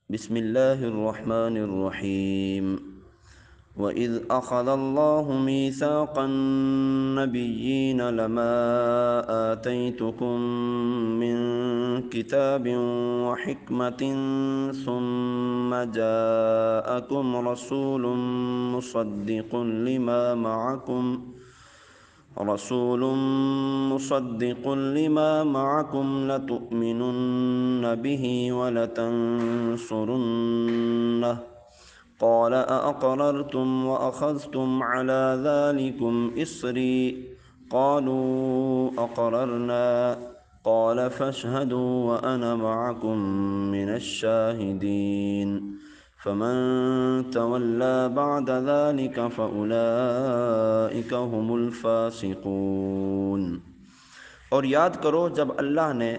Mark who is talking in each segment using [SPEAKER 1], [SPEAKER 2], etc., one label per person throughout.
[SPEAKER 1] بسم الله الرحمن الرحيم وإذ أخذ الله ميثاق النبيين لما آتيتكم من كتاب وحكمة ثم جاءكم رسول مصدق لما معكم لتؤمنن به ولتنصرنه قال أأقررتم وأخذتم على ذلكم إصري قالوا أقررنا قال فاشهدوا وأنا معكم من الشاهدين فمن تولى بعد ذلك فأولئك هم الفاسقون۔ اور یاد کرو جب اللہ نے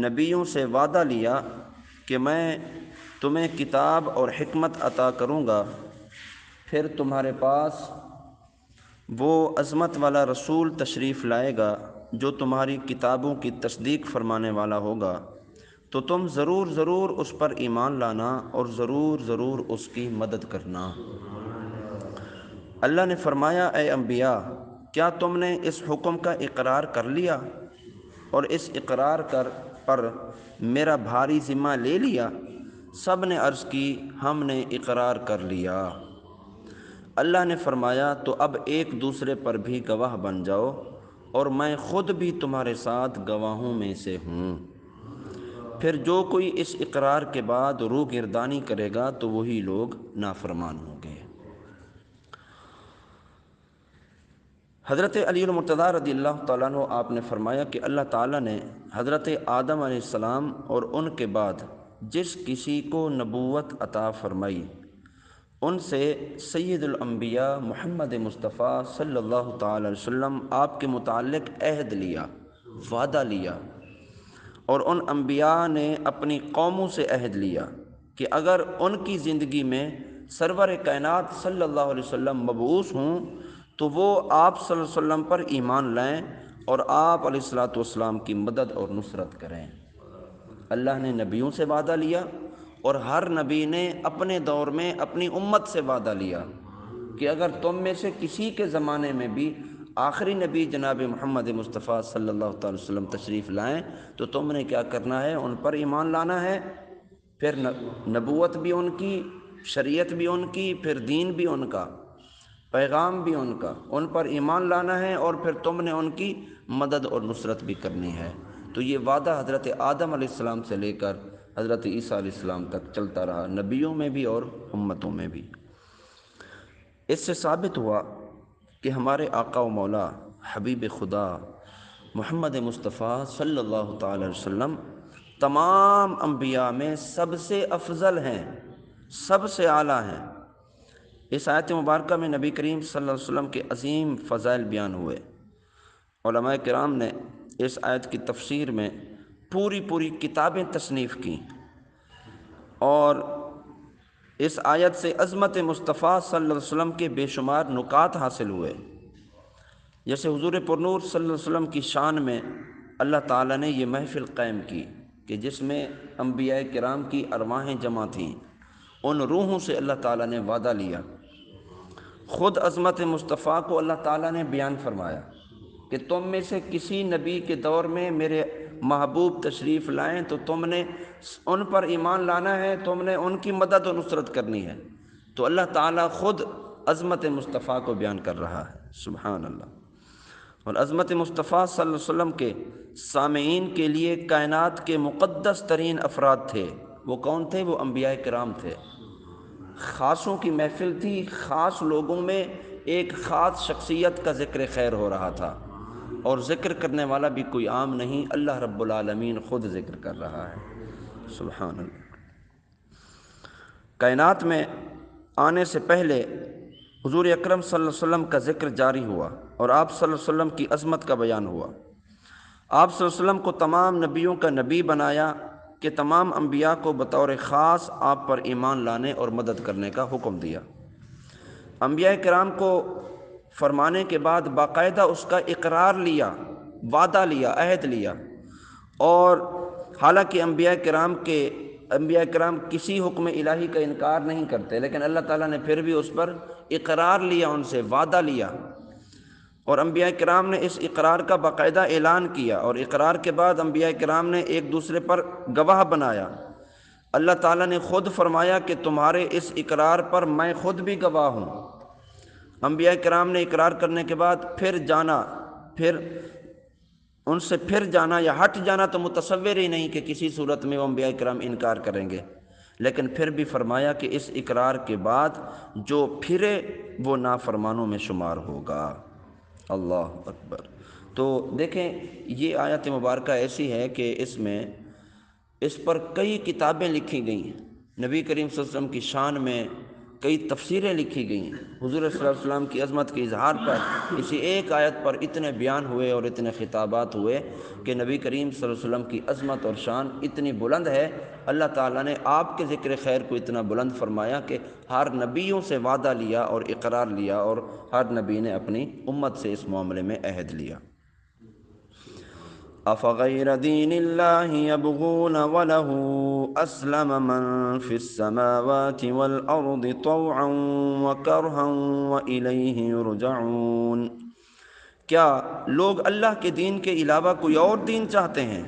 [SPEAKER 1] نبیوں سے وعدہ لیا کہ میں تمہیں کتاب اور حکمت عطا کروں گا، پھر تمہارے پاس وہ عظمت والا رسول تشریف لائے گا جو تمہاری کتابوں کی تصدیق فرمانے والا ہوگا، تو تم ضرور ضرور اس پر ایمان لانا اور ضرور ضرور اس کی مدد کرنا۔ اللہ نے فرمایا، اے انبیاء، کیا تم نے اس حکم کا اقرار کر لیا اور اس اقرار پر میرا بھاری ذمہ لے لیا؟ سب نے عرض کی، ہم نے اقرار کر لیا۔ اللہ نے فرمایا، تو اب ایک دوسرے پر بھی گواہ بن جاؤ اور میں خود بھی تمہارے ساتھ گواہوں میں سے ہوں۔ پھر جو کوئی اس اقرار کے بعد روح گردانی کرے گا تو وہی لوگ نافرمان ہوں گے۔ حضرت علی المرتضیٰ رضی اللہ تعالیٰ عنہ آپ نے فرمایا کہ اللہ تعالیٰ نے حضرت آدم علیہ السلام اور ان کے بعد جس کسی کو نبوت عطا فرمائی ان سے سید الانبیاء محمد مصطفیٰ صلی اللہ تعالیٰ علیہ وسلم آپ کے متعلق عہد لیا، وعدہ لیا، اور ان انبیاء نے اپنی قوموں سے عہد لیا کہ اگر ان کی زندگی میں سرور کائنات صلی اللہ علیہ وسلم مبعوث ہوں تو وہ آپ صلی اللہ علیہ وسلم پر ایمان لائیں اور آپ علیہ الصلوۃ والسلام کی مدد اور نصرت کریں۔ اللہ نے نبیوں سے وعدہ لیا اور ہر نبی نے اپنے دور میں اپنی امت سے وعدہ لیا کہ اگر تم میں سے کسی کے زمانے میں بھی آخری نبی جناب محمد مصطفیٰ صلی اللہ تعالی وسلم تشریف لائیں تو تم نے کیا کرنا ہے؟ ان پر ایمان لانا ہے۔ پھر نبوت بھی ان کی، شریعت بھی ان کی، پھر دین بھی ان کا، پیغام بھی ان کا، ان پر ایمان لانا ہے اور پھر تم نے ان کی مدد اور نصرت بھی کرنی ہے۔ تو یہ وعدہ حضرت آدم علیہ السلام سے لے کر حضرت عیسیٰ علیہ السلام تک چلتا رہا، نبیوں میں بھی اور امتوں میں بھی۔ اس سے ثابت ہوا کہ ہمارے آقا و مولا حبیب خدا محمد مصطفیٰ صلی اللہ تعالی وسلم تمام انبیاء میں سب سے افضل ہیں، سب سے اعلیٰ ہیں۔ اس آیت مبارکہ میں نبی کریم صلی اللہ علیہ وسلم کے عظیم فضائل بیان ہوئے۔ علماء کرام نے اس آیت کی تفسیر میں پوری کتابیں تصنیف کیں اور اس آیت سے عظمت مصطفیٰ صلی اللہ علیہ وسلم کے بے شمار نکات حاصل ہوئے۔ جیسے حضور پرنور صلی اللہ علیہ وسلم کی شان میں اللہ تعالیٰ نے یہ محفل قائم کی کہ جس میں انبیاء کرام کی ارواحیں جمع تھیں، ان روحوں سے اللہ تعالیٰ نے وعدہ لیا۔ خود عظمت مصطفیٰ کو اللہ تعالیٰ نے بیان فرمایا کہ تم میں سے کسی نبی کے دور میں میرے محبوب تشریف لائیں تو تم نے ان پر ایمان لانا ہے، تم نے ان کی مدد و نصرت کرنی ہے۔ تو اللہ تعالیٰ خود عظمت مصطفیٰ کو بیان کر رہا ہے، سبحان اللہ۔ اور عظمت مصطفیٰ صلی اللہ علیہ وسلم کے سامعین کے لیے کائنات کے مقدس ترین افراد تھے۔ وہ کون تھے؟ وہ انبیاء کرام تھے۔ خاصوں کی محفل تھی، خاص لوگوں میں ایک خاص شخصیت کا ذکر خیر ہو رہا تھا، اور ذکر کرنے والا بھی کوئی عام نہیں، اللہ رب العالمین خود ذکر کر رہا ہے، سبحان اللہ۔ کائنات میں آنے سے پہلے حضور اکرم صلی اللہ علیہ وسلم کا ذکر جاری ہوا اور آپ صلی اللہ علیہ وسلم کی عظمت کا بیان ہوا۔ آپ صلی اللہ علیہ وسلم کو تمام نبیوں کا نبی بنایا کہ تمام انبیاء کو بطور خاص آپ پر ایمان لانے اور مدد کرنے کا حکم دیا۔ انبیاء کرام کو فرمانے کے بعد باقاعدہ اس کا اقرار لیا، وعدہ لیا، عہد لیا، اور حالانکہ انبیاء کرام کے انبیاء کرام کسی حکم الہی کا انکار نہیں کرتے، لیکن اللہ تعالیٰ نے پھر بھی اس پر اقرار لیا، ان سے وعدہ لیا، اور انبیاء کرام نے اس اقرار کا باقاعدہ اعلان کیا، اور اقرار کے بعد انبیاء کرام نے ایک دوسرے پر گواہ بنایا۔ اللہ تعالیٰ نے خود فرمایا کہ تمہارے اس اقرار پر میں خود بھی گواہ ہوں۔ انبیاء کرام نے اقرار کرنے کے بعد پھر جانا، پھر ان سے پھر جانا یا ہٹ جانا تو متصور ہی نہیں کہ کسی صورت میں وہ انبیاء کرام انکار کریں گے، لیکن پھر بھی فرمایا کہ اس اقرار کے بعد جو پھرے وہ نافرمانوں میں شمار ہوگا۔ اللہ اکبر۔ تو دیکھیں یہ آیت مبارکہ ایسی ہے کہ اس پر کئی کتابیں لکھی گئی ہیں، نبی کریم صلی اللہ علیہ وسلم کی شان میں کئی تفسیریں لکھی گئی ہیں، حضور صلی اللہ علیہ وسلم کی عظمت کے اظہار پر کسی ایک آیت پر اتنے بیان ہوئے اور اتنے خطابات ہوئے کہ نبی کریم صلی اللہ علیہ وسلم کی عظمت اور شان اتنی بلند ہے۔ اللہ تعالیٰ نے آپ کے ذکر خیر کو اتنا بلند فرمایا کہ ہر نبیوں سے وعدہ لیا اور اقرار لیا، اور ہر نبی نے اپنی امت سے اس معاملے میں عہد لیا۔ أفغير دين الله يبغون وله أسلم من في السماوات والأرض طوعا وكرها وإليه يرجعون۔ کیا لوگ اللہ کے دین کے علاوہ کوئی اور دین چاہتے ہیں،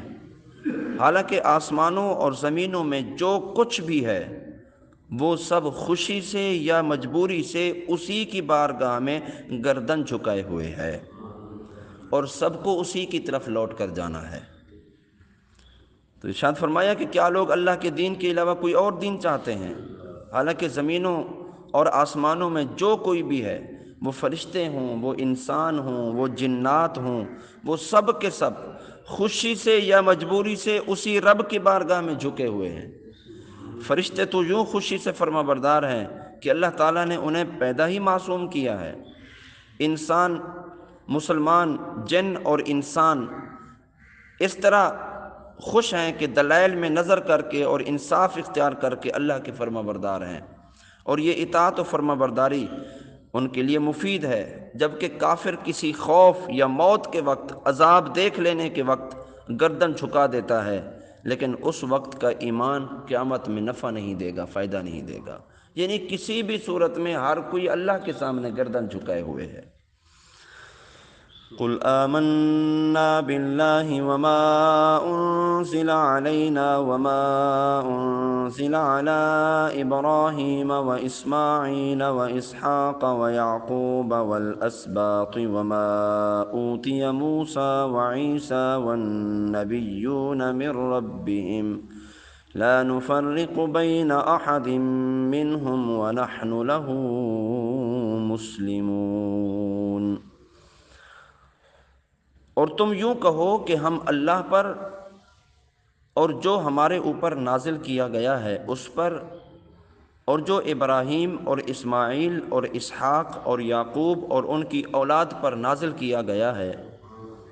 [SPEAKER 1] حالانکہ آسمانوں اور زمینوں میں جو کچھ بھی ہے وہ سب خوشی سے یا مجبوری سے اسی کی بارگاہ میں گردن جھکائے ہوئے ہے، اور سب کو اسی کی طرف لوٹ کر جانا ہے۔ تو ارشاد فرمایا کہ کیا لوگ اللہ کے دین کے علاوہ کوئی اور دین چاہتے ہیں، حالانکہ زمینوں اور آسمانوں میں جو کوئی بھی ہے، وہ فرشتے ہوں، وہ انسان ہوں، وہ جنات ہوں، وہ سب کے سب خوشی سے یا مجبوری سے اسی رب کی بارگاہ میں جھکے ہوئے ہیں۔ فرشتے تو یوں خوشی سے فرما بردار ہیں کہ اللہ تعالیٰ نے انہیں پیدا ہی معصوم کیا ہے۔ انسان، مسلمان، جن اور انسان اس طرح خوش ہیں کہ دلائل میں نظر کر کے اور انصاف اختیار کر کے اللہ کے فرما بردار ہیں، اور یہ اطاعت و فرما برداری ان کے لیے مفید ہے، جبکہ کافر کسی خوف یا موت کے وقت، عذاب دیکھ لینے کے وقت گردن جھکا دیتا ہے، لیکن اس وقت کا ایمان قیامت میں نفع نہیں دے گا، فائدہ نہیں دے گا۔ یعنی کسی بھی صورت میں ہر کوئی اللہ کے سامنے گردن جھکائے ہوئے ہے۔ قل آمنا بالله وما أنزل علينا وما أنزل على إبراهيم وإسماعيل وإسحاق ويعقوب والأسباط وما أوتي موسى وعيسى والنبيون من ربهم لا نفرق بين أحد منهم ونحن له مسلمون۔ اور تم یوں کہو کہ ہم اللہ پر اور جو ہمارے اوپر نازل کیا گیا ہے اس پر، اور جو ابراہیم اور اسماعیل اور اسحاق اور یعقوب اور ان کی اولاد پر نازل کیا گیا ہے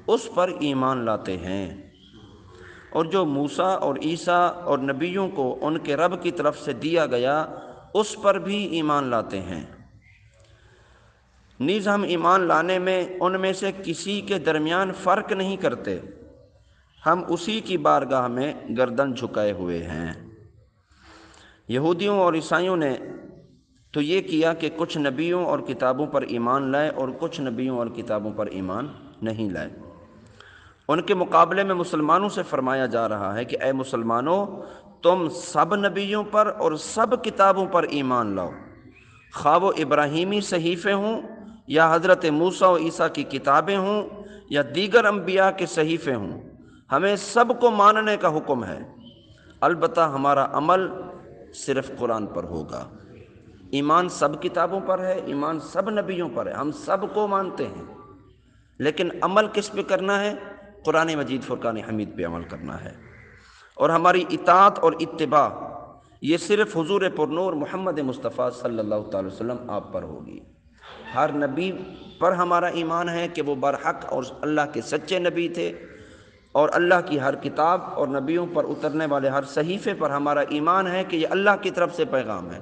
[SPEAKER 1] اس پر ایمان لاتے ہیں، اور جو موسیٰ اور عیسیٰ اور نبیوں کو ان کے رب کی طرف سے دیا گیا اس پر بھی ایمان لاتے ہیں۔ نیز ہم ایمان لانے میں ان میں سے کسی کے درمیان فرق نہیں کرتے، ہم اسی کی بارگاہ میں گردن جھکائے ہوئے ہیں۔ یہودیوں اور عیسائیوں نے تو یہ کیا کہ کچھ نبیوں اور کتابوں پر ایمان لائے اور کچھ نبیوں اور کتابوں پر ایمان نہیں لائے۔ ان کے مقابلے میں مسلمانوں سے فرمایا جا رہا ہے کہ اے مسلمانوں، تم سب نبیوں پر اور سب کتابوں پر ایمان لاؤ، خواہ وہ ابراہیمی صحیفے ہوں یا حضرت موسیٰ و عیسیٰ کی کتابیں ہوں یا دیگر انبیاء کے صحیفے ہوں، ہمیں سب کو ماننے کا حکم ہے، البتہ ہمارا عمل صرف قرآن پر ہوگا۔ ایمان سب کتابوں پر ہے، ایمان سب نبیوں پر ہے، ہم سب کو مانتے ہیں، لیکن عمل کس پہ کرنا ہے؟ قرآن مجید فرقان حمید پہ عمل کرنا ہے، اور ہماری اطاعت اور اتباع یہ صرف حضور پرنور محمد مصطفیٰ صلی اللہ تعالی وسلم آپ پر ہوگی۔ ہر نبی پر ہمارا ایمان ہے کہ وہ برحق اور اللہ کے سچے نبی تھے، اور اللہ کی ہر کتاب اور نبیوں پر اترنے والے ہر صحیفے پر ہمارا ایمان ہے کہ یہ اللہ کی طرف سے پیغام ہے،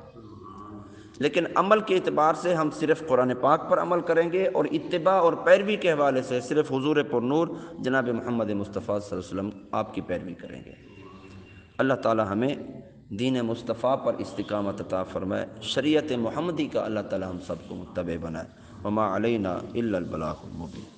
[SPEAKER 1] لیکن عمل کے اعتبار سے ہم صرف قرآن پاک پر عمل کریں گے، اور اتباع اور پیروی کے حوالے سے صرف حضور پرنور جناب محمد مصطفیٰ صلی اللہ علیہ وسلم آپ کی پیروی کریں گے۔ اللہ تعالی ہمیں دین مصطفیٰ پر استقامت عطا فرمائے، شریعت محمدی کا اللہ تعالی ہم سب کو متبع بنائے۔ وما علینا الا البلاغ المبین۔